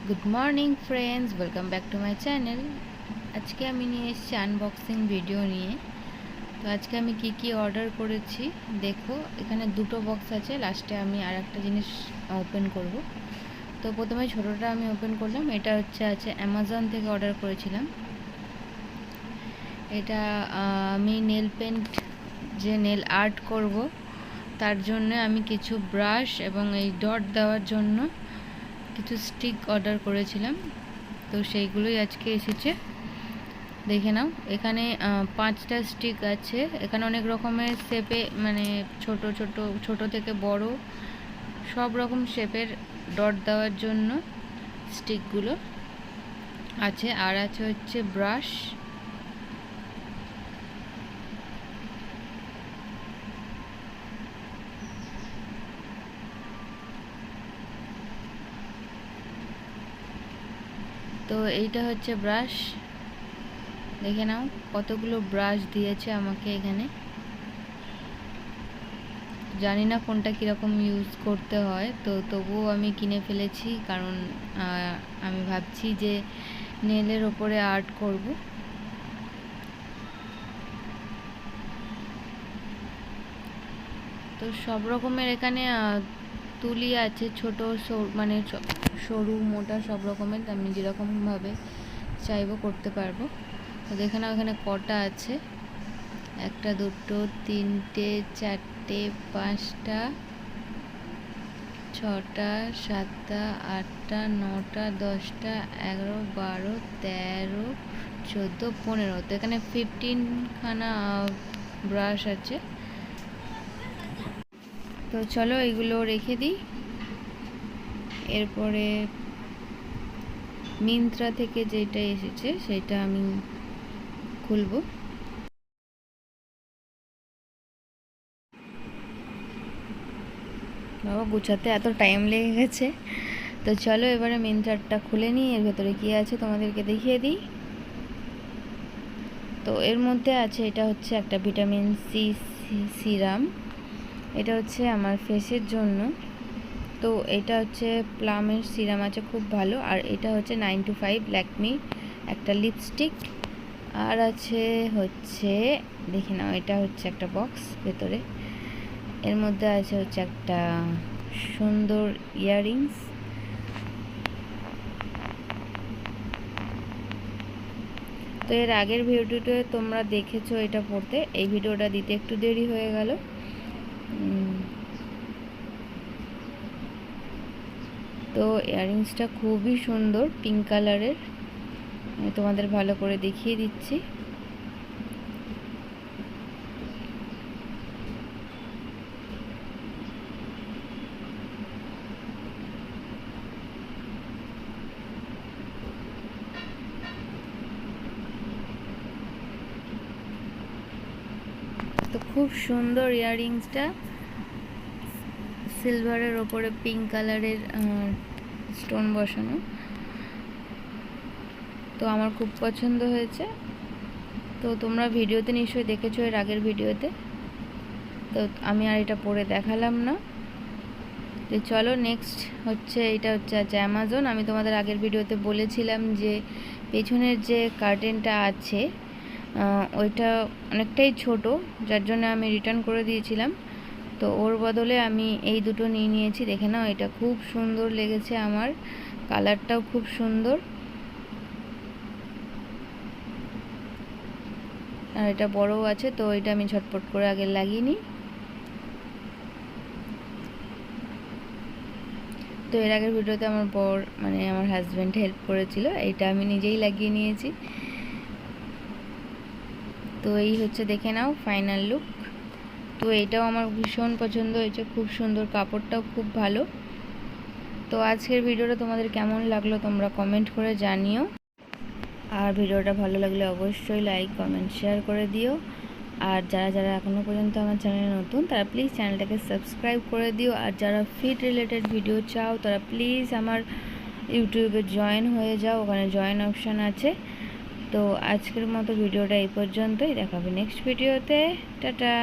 Good morning friends, welcome back to my channel. আজকে আমি নিয়ে এসেছি আনবক্সিং ভিডিও নিয়ে। তো আজকে আমি কি অর্ডার করেছি দেখো। এখানে দুটো বক্স আছে, লাস্টে আমি আর একটা জিনিস ওপেন করব। তো প্রথমে ছোটোটা আমি ওপেন করলাম। এটা আছে অ্যামাজন থেকে অর্ডার করেছিলাম। এটা আমি নেল পেন্ট, যে নেল আর্ট করব তার জন্য আমি কিছু ব্রাশ এবং এই ডট দেওয়ার জন্য কিছু স্টিক অর্ডার করেছিলাম। তো সেইগুলোই আজকে এসেছে, দেখে নাও। এখানে 5টা স্টিক আছে। এখানে অনেক রকমের শেপে, মানে ছোট থেকে বড় সব রকম শেপের ডট দেওয়ার জন্য স্টিকগুলো আছে। আর আছে হচ্ছে ব্রাশ। তো এইটা হচ্ছে ব্রাশ, দেখে নাও কতগুলো ব্রাশ দিয়েছে আমাকে এখানে। জানি না কোনটা কীরকম ইউজ করতে হয়, তো তবুও আমি কিনে ফেলেছি, কারণ আমি ভাবছি যে নেলের ওপরে আর্ট করব। তো সব রকমের এখানে তুলি আছে, ছোট মানে সরু মোটা সব রকমের, আমি যেরকমভাবে চাইবো করতে পারবো। তো দেখে নাও এখানে কটা আছে, 1 2 3 4 5টা 6টা 7টা 8টা 9টা 10টা 11 12 13 14 15। তো এখানে 15খানা ব্রাশ আছে। তো চলো এগুলো রেখে দিই। এরপরে মিন্ত্রা থেকে যেটা এসেছে সেটা আমি খুলবো। বাবা, গুছাতে এত টাইম লেগে গেছে। তো চলো এবারে মিন্ত্রাটা খুলে নিই, এর ভেতরে কী আছে তোমাদেরকে দেখিয়ে দিই। তো এর মধ্যে আছে, এটা হচ্ছে একটা ভিটামিন সি সিরাম। এটা হচ্ছে আমার ফেসের জন্য। তো এটা হচ্ছে প্লামের সিরাম আছে, খুব ভালো। আর এটা হচ্ছে 9 to 5 ল্যাকমি একটা লিপস্টিক। আর আছে হচ্ছে, দেখি নাও, এটা হচ্ছে একটা বক্স ভেতরে। এর মধ্যে আছে হচ্ছে একটা সুন্দর ইয়াররিংস। তো এর আগের ভিডিওতে তোমরা দেখেছো এটা পড়তে, এই ভিডিওটা দিতে একটু দেরি হয়ে গেল। তো ইয়াররিংসটা খুবই সুন্দর, পিঙ্ক কালারের। আমি তোমাদের ভালো করে দেখিয়ে দিচ্ছি। তো খুব সুন্দর ইয়াররিংসটা, সিলভারের ওপরে পিঙ্ক কালারের স্টোন বসানো। তো আমার খুব পছন্দ হয়েছে। তো তোমরা ভিডিওতে নিশ্চয়ই দেখেছো, এর আগের ভিডিওতে। তো আমি আর এটা পরে দেখালাম না। তো চলো নেক্সট হচ্ছে, এটা হচ্ছে অ্যামাজন। আমি তোমাদের আগের ভিডিওতে বলেছিলাম যে পেছনের যে কার্টেনটা আছে ওইটা অনেকটাই ছোট, যার জন্য আমি রিটার্ন করে দিয়েছিলাম। তো ওর বদলে আমি এই দুটো নিয়ে নিয়েছি। দেখে নাও, এটা খুব সুন্দর লেগেছে আমার, কালারটাও খুব সুন্দর। আর এটা বড়ও আছে, তো এটা আমি ঝটপট করে আগে লাগিয়ে নিই। তো এর আগের ভিডিওতে আমার বর, মানে আমার হাজব্যান্ড হেল্প করেছিল, এটা আমি নিজেই লাগিয়ে নিয়েছি। তো এই হচ্ছে, দেখে নাও ফাইনাল লুক। তো এটাও আমার ভীষণ পছন্দ হয়েছে, খুব সুন্দর, কাপড়টাও খুব ভালো। তো আজকের ভিডিওটা তোমাদের কেমন লাগলো তোমরা কমেন্ট করে জানিও। আর ভিডিওটা ভালো লাগলে অবশ্যই লাইক কমেন্ট শেয়ার করে দিও। আর যারা এখনও পর্যন্ত আমার চ্যানেলে নতুন, তারা প্লিজ চ্যানেলটাকে সাবস্ক্রাইব করে দিও। আর যারা ফিট রিলেটেড ভিডিও চাও, তারা প্লিজ আমার ইউটিউবে জয়েন হয়ে যাও, ওখানে জয়েন অপশান আছে। তো আজকের মতো ভিডিওটা এই পর্যন্তই, দেখাবে নেক্সট ভিডিওতে। টাটা।